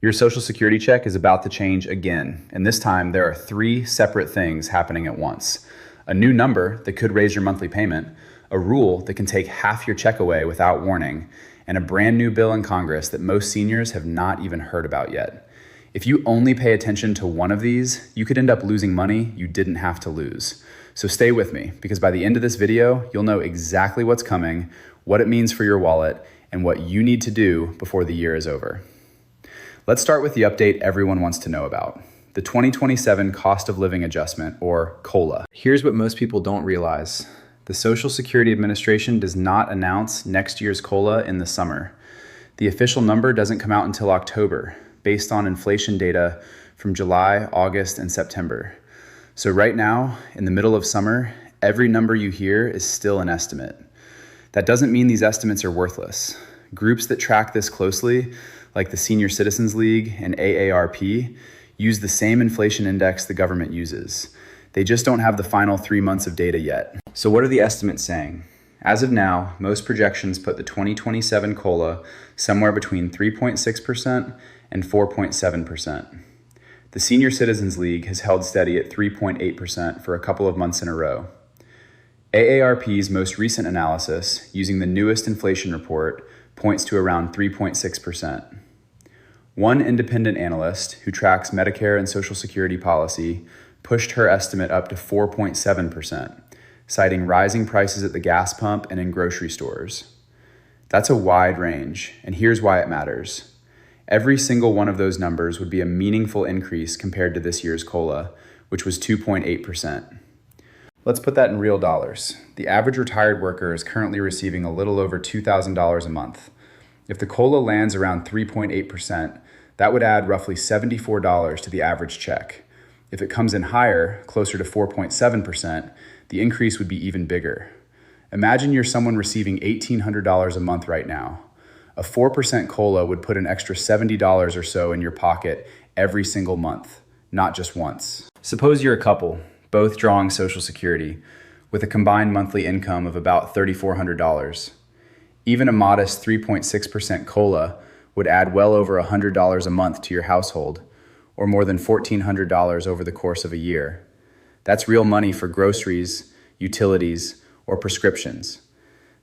Your Social Security check is about to change again, and this time there are three separate things happening at once. A new number that could raise your monthly payment, a rule that can take half your check away without warning, and a brand new bill in Congress that most seniors have not even heard about yet. If you only pay attention to one of these, you could end up losing money you didn't have to lose. So stay with me, because by the end of this video, you'll know exactly what's coming, what it means for your wallet, and what you need to do before the year is over. Let's start with the update everyone wants to know about, the 2027 Cost of Living Adjustment, or COLA. Here's what most people don't realize. The Social Security Administration does not announce next year's COLA in the summer. The official number doesn't come out until October, based on inflation data from July, August, and September. So right now, in the middle of summer, every number you hear is still an estimate. That doesn't mean these estimates are worthless. Groups that track this closely, like the Senior Citizens League and AARP, use the same inflation index the government uses. They just don't have the final 3 months of data yet. So what are the estimates saying? As of now, most projections put the 2027 COLA somewhere between 3.6% and 4.7%. The Senior Citizens League has held steady at 3.8% for a couple of months in a row. AARP's most recent analysis, using the newest inflation report, points to around 3.6%. One independent analyst who tracks Medicare and Social Security policy pushed her estimate up to 4.7%, citing rising prices at the gas pump and in grocery stores. That's a wide range, and here's why it matters. Every single one of those numbers would be a meaningful increase compared to this year's COLA, which was 2.8%. Let's put that in real dollars. The average retired worker is currently receiving a little over $2,000 a month. If the COLA lands around 3.8%, that would add roughly $74 to the average check. If it comes in higher, closer to 4.7%, the increase would be even bigger. Imagine you're someone receiving $1,800 a month right now. A 4% COLA would put an extra $70 or so in your pocket every single month, not just once. Suppose you're a couple, both drawing Social Security, with a combined monthly income of about $3,400. Even a modest 3.6% COLA would add well over $100 a month to your household, or more than $1,400 over the course of a year. That's real money for groceries, utilities, or prescriptions.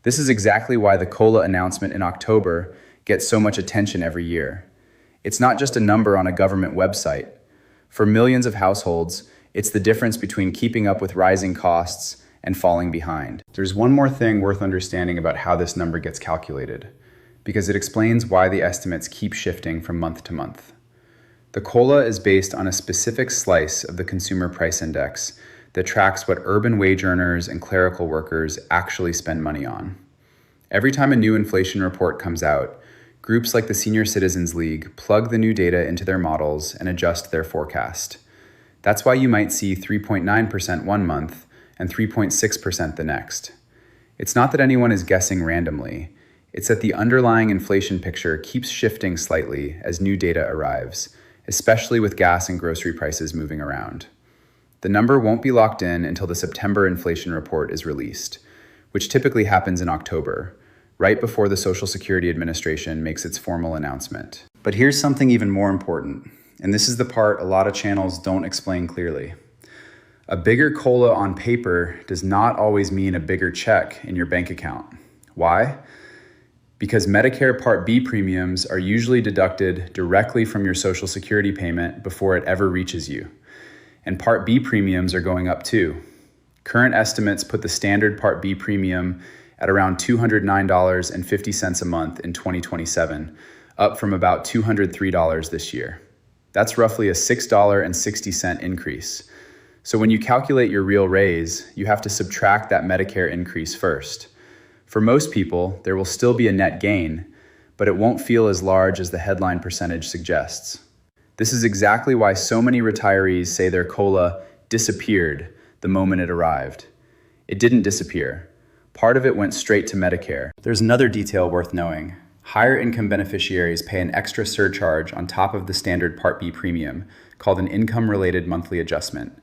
This is exactly why the COLA announcement in October gets so much attention every year. It's not just a number on a government website. For millions of households, it's the difference between keeping up with rising costs and falling behind. There's one more thing worth understanding about how this number gets calculated, because it explains why the estimates keep shifting from month to month. The COLA is based on a specific slice of the Consumer Price Index that tracks what urban wage earners and clerical workers actually spend money on. Every time a new inflation report comes out, groups like the Senior Citizens League plug the new data into their models and adjust their forecast. That's why you might see 3.9% one month and 3.6% the next. It's not that anyone is guessing randomly. It's that the underlying inflation picture keeps shifting slightly as new data arrives, especially with gas and grocery prices moving around. The number won't be locked in until the September inflation report is released, which typically happens in October, right before the Social Security Administration makes its formal announcement. But here's something even more important, and this is the part a lot of channels don't explain clearly. A bigger COLA on paper does not always mean a bigger check in your bank account. Why? Because Medicare Part B premiums are usually deducted directly from your Social Security payment before it ever reaches you. And Part B premiums are going up too. Current estimates put the standard Part B premium at around $209.50 a month in 2027, up from about $203 this year. That's roughly a $6.60 increase. So when you calculate your real raise, you have to subtract that Medicare increase first. For most people, there will still be a net gain, but it won't feel as large as the headline percentage suggests. This is exactly why so many retirees say their COLA disappeared the moment it arrived. It didn't disappear. Part of it went straight to Medicare. There's another detail worth knowing. Higher income beneficiaries pay an extra surcharge on top of the standard Part B premium, called an income-related monthly adjustment.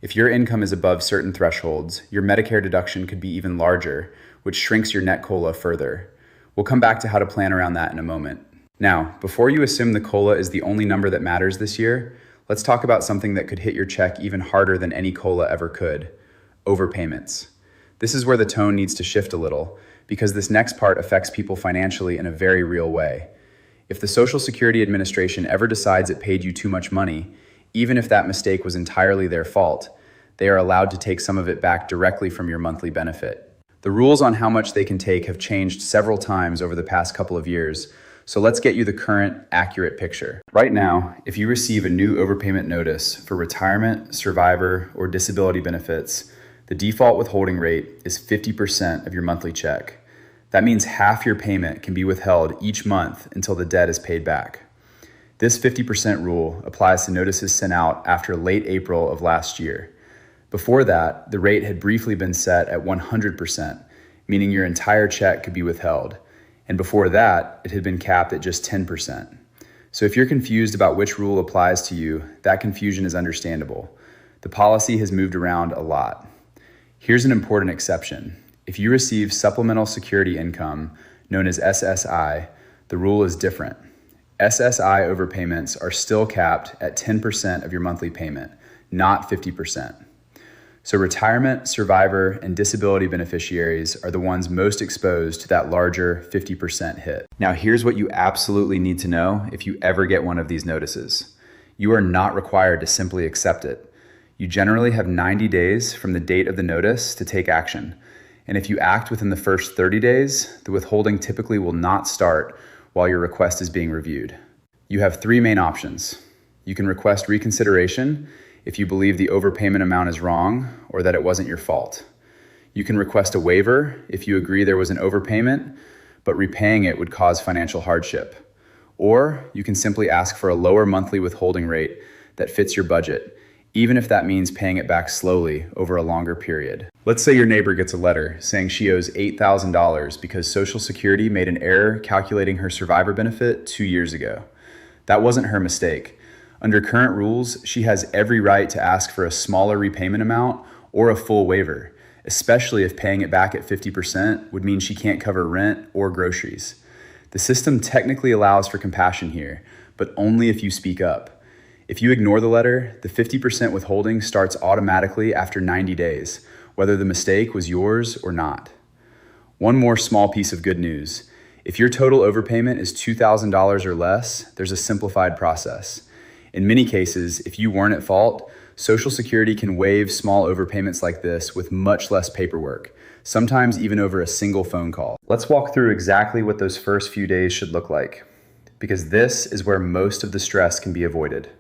If your income is above certain thresholds, your Medicare deduction could be even larger, which shrinks your net COLA further. We'll come back to how to plan around that in a moment. Now, before you assume the COLA is the only number that matters this year, let's talk about something that could hit your check even harder than any COLA ever could: overpayments. This is where the tone needs to shift a little, because this next part affects people financially in a very real way. If the Social Security Administration ever decides it paid you too much money, even if that mistake was entirely their fault, they are allowed to take some of it back directly from your monthly benefit. The rules on how much they can take have changed several times over the past couple of years, so let's get you the current, accurate picture. Right now, if you receive a new overpayment notice for retirement, survivor, or disability benefits, the default withholding rate is 50% of your monthly check. That means half your payment can be withheld each month until the debt is paid back. This 50% rule applies to notices sent out after late April of last year. Before that, the rate had briefly been set at 100%, meaning your entire check could be withheld. And before that, it had been capped at just 10%. So if you're confused about which rule applies to you, that confusion is understandable. The policy has moved around a lot. Here's an important exception. If you receive supplemental security income, known as SSI, the rule is different. SSI overpayments are still capped at 10% of your monthly payment, not 50%. So retirement, survivor, and disability beneficiaries are the ones most exposed to that larger 50% hit. Now, here's what you absolutely need to know if you ever get one of these notices. You are not required to simply accept it. You generally have 90 days from the date of the notice to take action. And if you act within the first 30 days, the withholding typically will not start while your request is being reviewed. You have three main options. You can request reconsideration if you believe the overpayment amount is wrong or that it wasn't your fault. You can request a waiver if you agree there was an overpayment, but repaying it would cause financial hardship. Or you can simply ask for a lower monthly withholding rate that fits your budget, even if that means paying it back slowly over a longer period. Let's say your neighbor gets a letter saying she owes $8,000 because Social Security made an error calculating her survivor benefit 2 years ago. That wasn't her mistake. Under current rules, she has every right to ask for a smaller repayment amount or a full waiver, especially if paying it back at 50% would mean she can't cover rent or groceries. The system technically allows for compassion here, but only if you speak up. If you ignore the letter, the 50% withholding starts automatically after 90 days, whether the mistake was yours or not. One more small piece of good news. If your total overpayment is $2,000 or less, there's a simplified process. In many cases, if you weren't at fault, Social Security can waive small overpayments like this with much less paperwork, sometimes even over a single phone call. Let's walk through exactly what those first few days should look like, because this is where most of the stress can be avoided.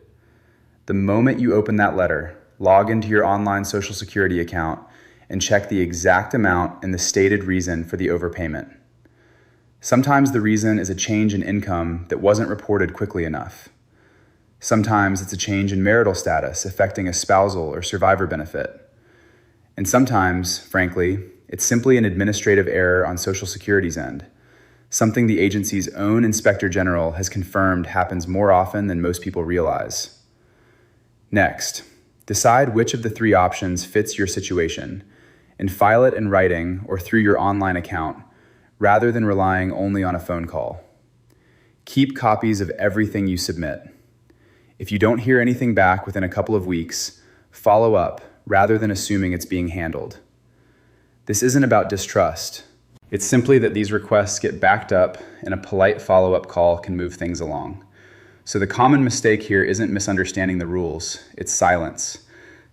The moment you open that letter, log into your online Social Security account and check the exact amount and the stated reason for the overpayment. Sometimes the reason is a change in income that wasn't reported quickly enough. Sometimes it's a change in marital status affecting a spousal or survivor benefit. And sometimes, frankly, it's simply an administrative error on Social Security's end, something the agency's own Inspector General has confirmed happens more often than most people realize. Next, decide which of the three options fits your situation and file it in writing or through your online account, rather than relying only on a phone call. Keep copies of everything you submit. If you don't hear anything back within a couple of weeks, follow up rather than assuming it's being handled. This isn't about distrust. It's simply that these requests get backed up and a polite follow-up call can move things along. So the common mistake here isn't misunderstanding the rules, it's silence.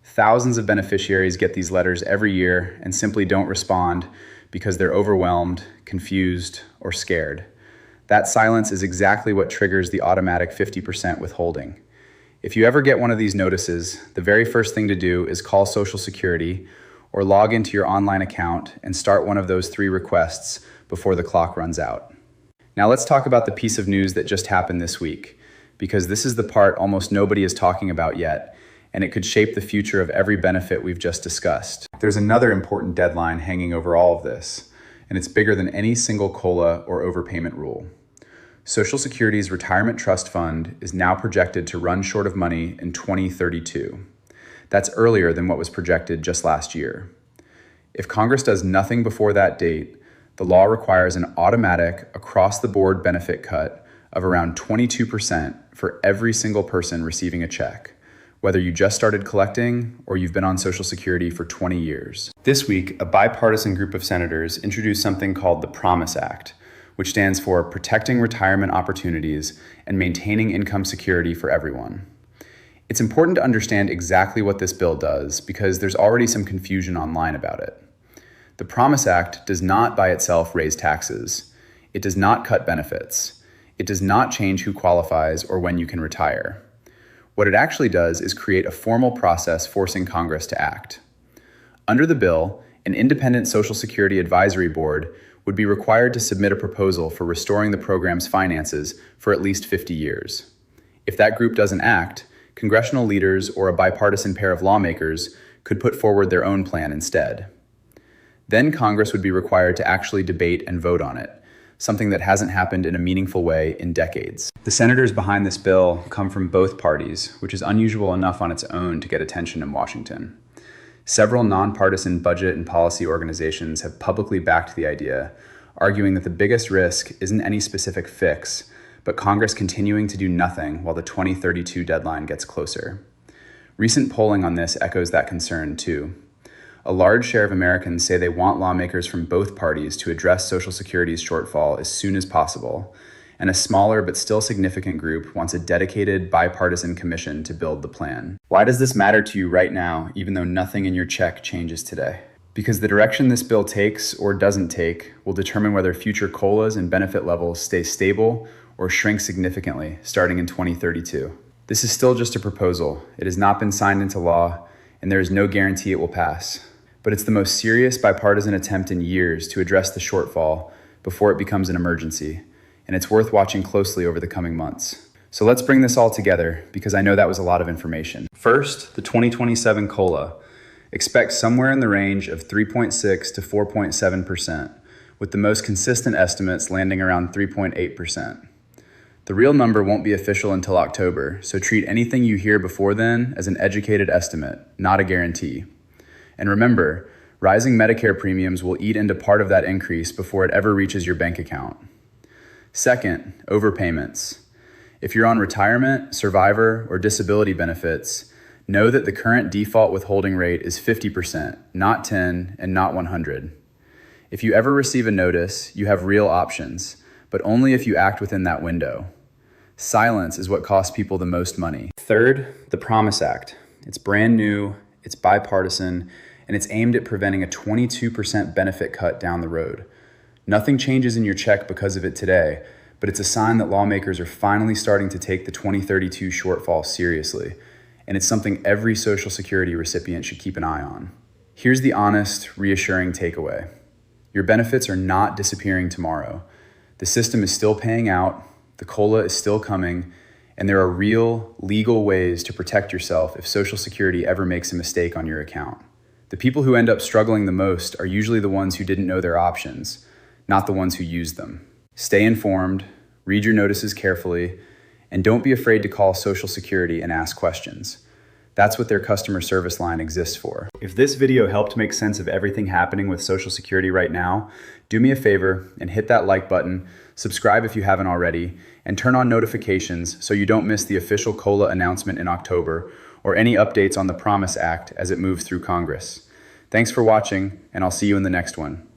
Thousands of beneficiaries get these letters every year and simply don't respond because they're overwhelmed, confused, or scared. That silence is exactly what triggers the automatic 50% withholding. If you ever get one of these notices, the very first thing to do is call Social Security or log into your online account and start one of those three requests before the clock runs out. Now let's talk about the piece of news that just happened this week, because this is the part almost nobody is talking about yet, and it could shape the future of every benefit we've just discussed. There's another important deadline hanging over all of this, and it's bigger than any single COLA or overpayment rule. Social Security's retirement trust fund is now projected to run short of money in 2032. That's earlier than what was projected just last year. If Congress does nothing before that date, the law requires an automatic, across-the-board benefit cut of around 22% for every single person receiving a check, whether you just started collecting or you've been on Social Security for 20 years. This week, a bipartisan group of senators introduced something called the Promise Act, which stands for Protecting Retirement Opportunities and Maintaining Income Security for Everyone. It's important to understand exactly what this bill does because there's already some confusion online about it. The Promise Act does not by itself raise taxes. It does not cut benefits. It does not change who qualifies or when you can retire. What it actually does is create a formal process forcing Congress to act. Under the bill, an independent Social Security Advisory Board would be required to submit a proposal for restoring the program's finances for at least 50 years. If that group doesn't act, congressional leaders or a bipartisan pair of lawmakers could put forward their own plan instead. Then Congress would be required to actually debate and vote on it, something that hasn't happened in a meaningful way in decades. The senators behind this bill come from both parties, which is unusual enough on its own to get attention in Washington. Several nonpartisan budget and policy organizations have publicly backed the idea, arguing that the biggest risk isn't any specific fix, but Congress continuing to do nothing while the 2032 deadline gets closer. Recent polling on this echoes that concern too. A large share of Americans say they want lawmakers from both parties to address Social Security's shortfall as soon as possible, and a smaller but still significant group wants a dedicated bipartisan commission to build the plan. Why does this matter to you right now, even though nothing in your check changes today? Because the direction this bill takes or doesn't take will determine whether future COLAs and benefit levels stay stable or shrink significantly starting in 2032. This is still just a proposal. It has not been signed into law, and there is no guarantee it will pass. But it's the most serious bipartisan attempt in years to address the shortfall before it becomes an emergency, and it's worth watching closely over the coming months. So let's bring this all together, because I know that was a lot of information. First, the 2027 COLA. Expect somewhere in the range of 3.6 to 4.7%, with the most consistent estimates landing around 3.8%. The real number won't be official until October, so treat anything you hear before then as an educated estimate, not a guarantee. And remember, rising Medicare premiums will eat into part of that increase before it ever reaches your bank account. Second, overpayments. If you're on retirement, survivor, or disability benefits, know that the current default withholding rate is 50%, not 10 and not 100. If you ever receive a notice, you have real options, but only if you act within that window. Silence is what costs people the most money. Third, the Promise Act. It's brand new, it's bipartisan, and it's aimed at preventing a 22% benefit cut down the road. Nothing changes in your check because of it today, but it's a sign that lawmakers are finally starting to take the 2032 shortfall seriously, and it's something every Social Security recipient should keep an eye on. Here's the honest, reassuring takeaway. Your benefits are not disappearing tomorrow. The system is still paying out, the COLA is still coming, and there are real, legal ways to protect yourself if Social Security ever makes a mistake on your account. The people who end up struggling the most are usually the ones who didn't know their options, not the ones who used them. Stay informed, read your notices carefully, and don't be afraid to call Social Security and ask questions. That's what their customer service line exists for. If this video helped make sense of everything happening with Social Security right now, do me a favor and hit that like button, subscribe if you haven't already, and turn on notifications so you don't miss the official COLA announcement in October or any updates on the Promise Act as it moves through Congress. Thanks for watching, and I'll see you in the next one.